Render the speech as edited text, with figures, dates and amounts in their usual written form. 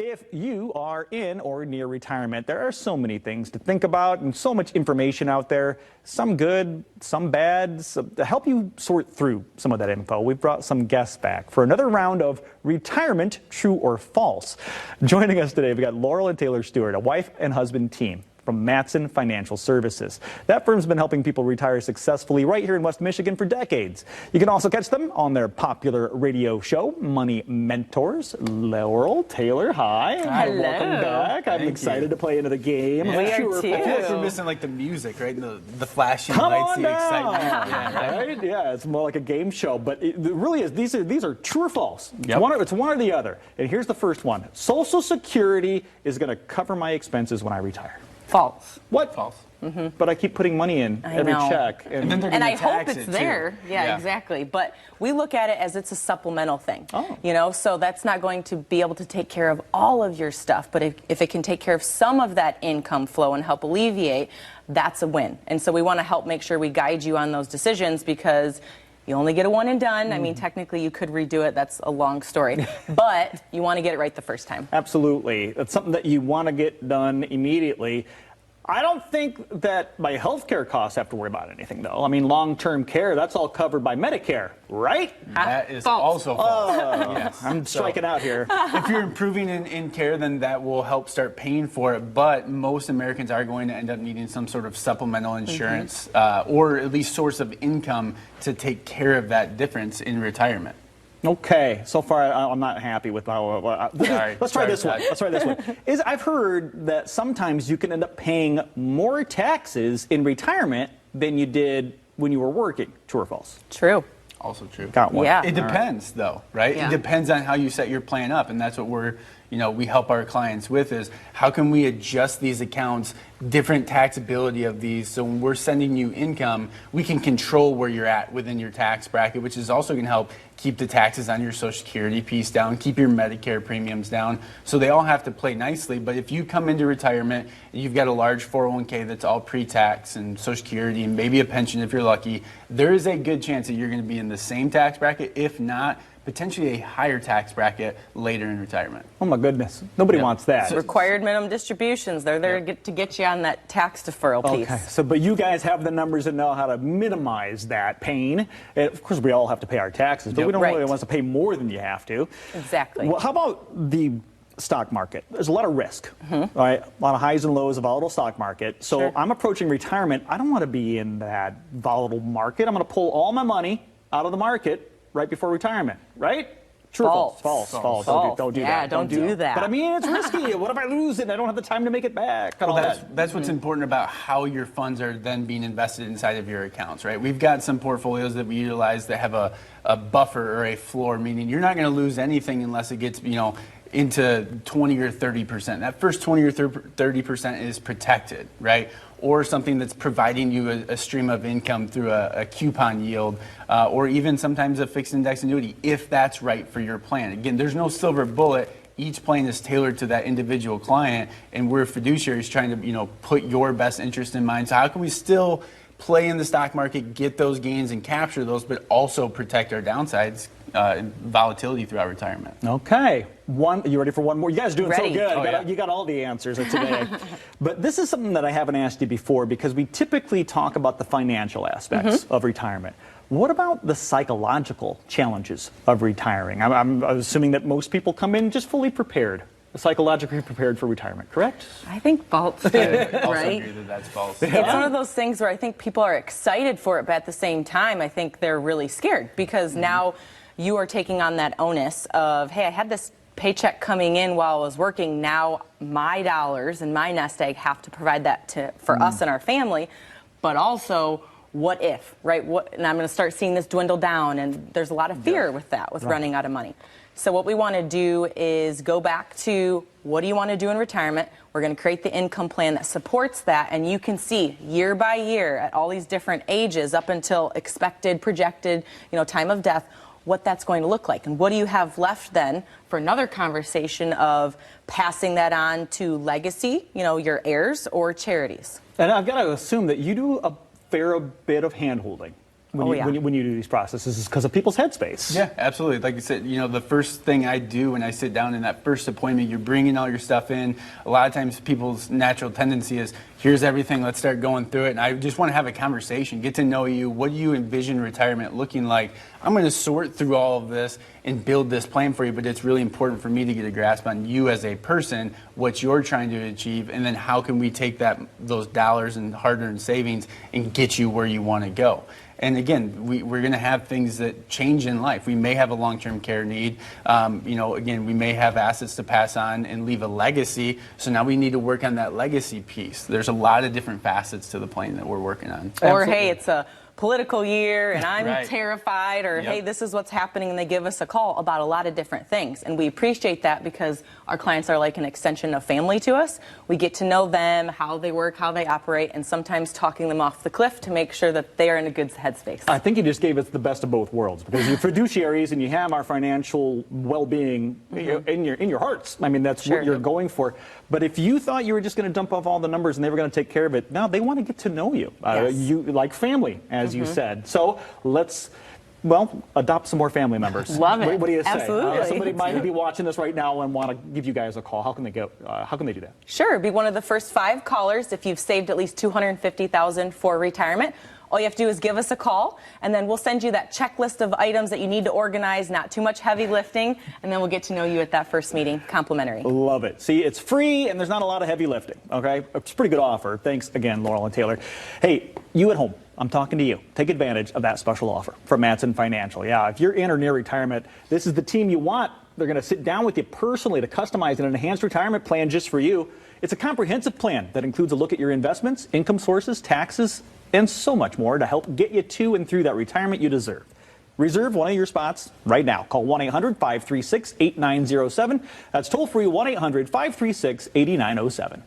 If you are in or near retirement, there are so many things to think about and so much information out there, some good, some bad. So to help you sort through some of that info, we've brought some guests back for another round of Retirement True or False. Joining us today, we've got Laurel and Taylor Stewart, a wife and husband team from Mattson Financial Services. That firm's been helping people retire successfully right here in West Michigan for decades. You can also catch them on their popular radio show, Money Mentors. Laurel, Taylor, hi. Hello. Welcome back. I'm excited to play into the game. Yeah. We are too. I feel like we're missing like the music, right? The flashing Come lights, on the down. excitement. Yeah, Right? Yeah, it's more like a game show, but it really is. These are true or false. Yep. It's one or the other. And here's the first one. Social Security is going to cover my expenses when I retire. False. What? False. But I keep putting money in every know. check. And then they're And gonna I hope tax it's it, there. too. Yeah, exactly. But we look at it as it's a supplemental thing. Oh. You know, so that's not going to be able to take care of all of your stuff. But if it can take care of some of that income flow and help alleviate, that's a win. And so we want to help make sure we guide you on those decisions because you only get a one and done. I mean, technically you could redo it. That's a long story. But you want to get it right the first time. Absolutely. It's something that you want to get done immediately. I don't think that my health care costs have to worry about anything, though. I mean, long-term care, that's all covered by Medicare, right? That is False. also false. Yes. I'm striking out here. If you're improving in care, then that will help start paying for it. But most Americans are going to end up needing some sort of supplemental insurance or at least source of income to take care of that difference in retirement. Okay, so far I'm not happy with how. Let's try this one. Let's try this one. I've heard that sometimes you can end up paying more taxes in retirement than you did when you were working. True or false? True. Also true. Got one. Yeah. It depends, though, right? Yeah. It depends on how you set your plan up, and that's what we help our clients with is how can we adjust these accounts, different taxability of these, so when we're sending you income, we can control where you're at within your tax bracket, which is also going to help keep the taxes on your Social Security piece down, keep your Medicare premiums down. So they all have to play nicely, but if you come into retirement, you've got a large 401k that's all pre-tax and Social Security and maybe a pension if you're lucky, there is a good chance that you're going to be in the same tax bracket, if not potentially a higher tax bracket later in retirement. Oh my goodness, nobody wants that. Required minimum distributions. They're there to get you on that tax deferral piece. Okay, so but you guys have the numbers and know how to minimize that pain. And of course, we all have to pay our taxes, but we don't really want to pay more than you have to. Exactly. Well, how about the stock market? There's a lot of risk, right? A lot of highs and lows, a volatile stock market. So I'm approaching retirement. I don't want to be in that volatile market. I'm going to pull all my money out of the market right before retirement, right? True or false? False. Don't do that. Yeah, don't do that. But I mean, it's risky. What if I lose it and I don't have the time to make it back? Well, that's what's important about how your funds are then being invested inside of your accounts, right? We've got some portfolios that we utilize that have a buffer or a floor, meaning you're not going to lose anything unless it gets, into 20 or 30%. That first 20 or 30% is protected, right? Or something that's providing you a stream of income through a coupon yield, or even sometimes a fixed index annuity, if that's right for your plan. Again, there's no silver bullet. Each plan is tailored to that individual client, and we're fiduciaries trying to, put your best interest in mind. So how can we still play in the stock market, get those gains and capture those, but also protect our downsides, volatility throughout retirement? Okay. You ready for one more? You guys are doing so good. Oh, You got all the answers today. But this is something that I haven't asked you before because we typically talk about the financial aspects of retirement. What about the psychological challenges of retiring? I'm assuming that most people come in just fully prepared, psychologically prepared for retirement, correct? I think false, I right? also agree that that's false. It's one of those things where I think people are excited for it, but at the same time, I think they're really scared because now you are taking on that onus of, hey, I had this paycheck coming in while I was working. Now my dollars and my nest egg have to provide that for us and our family, but also what if, right? And I'm going to start seeing this dwindle down, and there's a lot of fear with that, with running out of money. So what we want to do is go back to what do you want to do in retirement? We're going to create the income plan that supports that, and you can see year by year at all these different ages up until expected, projected, time of death, what that's going to look like. And what do you have left then for another conversation of passing that on to legacy, your heirs or charities? And I've got to assume that you do a fair bit of hand-holding when you do these processes is because of people's headspace. Yeah, absolutely. Like I said, the first thing I do when I sit down in that first appointment, you're bringing all your stuff in. A lot of times people's natural tendency is, here's everything, let's start going through it. And I just want to have a conversation, get to know you. What do you envision retirement looking like? I'm going to sort through all of this and build this plan for you, but it's really important for me to get a grasp on you as a person, what you're trying to achieve, and then how can we take those dollars and hard-earned savings and get you where you want to go. And again, we're going to have things that change in life. We may have a long-term care need. Again, we may have assets to pass on and leave a legacy. So now we need to work on that legacy piece. There's a lot of different facets to the plan that we're working on. Or, hey, it's a political year and I'm Right. terrified, or Yep. hey, this is what's happening, and they give us a call about a lot of different things. And we appreciate that because our clients are like an extension of family to us. We get to know them, how they work, how they operate, and sometimes talking them off the cliff to make sure that they are in a good headspace. I think you just gave us the best of both worlds, because you're fiduciaries and you have our financial well-being in your hearts. I mean, that's Sure. what you're going for. But if you thought you were just going to dump off all the numbers and they were going to take care of it, no, they want to get to know you. Yes. You like family, as you said. So let's, adopt some more family members. Love it. What do you say? Absolutely. Somebody might be watching this right now and want to give you guys a call. How can they go? How can they do that? Sure, be one of the first 5 callers if you've saved at least $250,000 for retirement. All you have to do is give us a call, and then we'll send you that checklist of items that you need to organize, not too much heavy lifting, and then we'll get to know you at that first meeting, complimentary. Love it. See, it's free, and there's not a lot of heavy lifting, okay? It's a pretty good offer. Thanks again, Laurel and Taylor. Hey, you at home, I'm talking to you. Take advantage of that special offer from Mattson Financial. Yeah, if you're in or near retirement, this is the team you want. They're going to sit down with you personally to customize an enhanced retirement plan just for you. It's a comprehensive plan that includes a look at your investments, income sources, taxes, and so much more to help get you to and through that retirement you deserve. Reserve one of your spots right now. Call 1-800-536-8907. That's toll free 1-800-536-8907.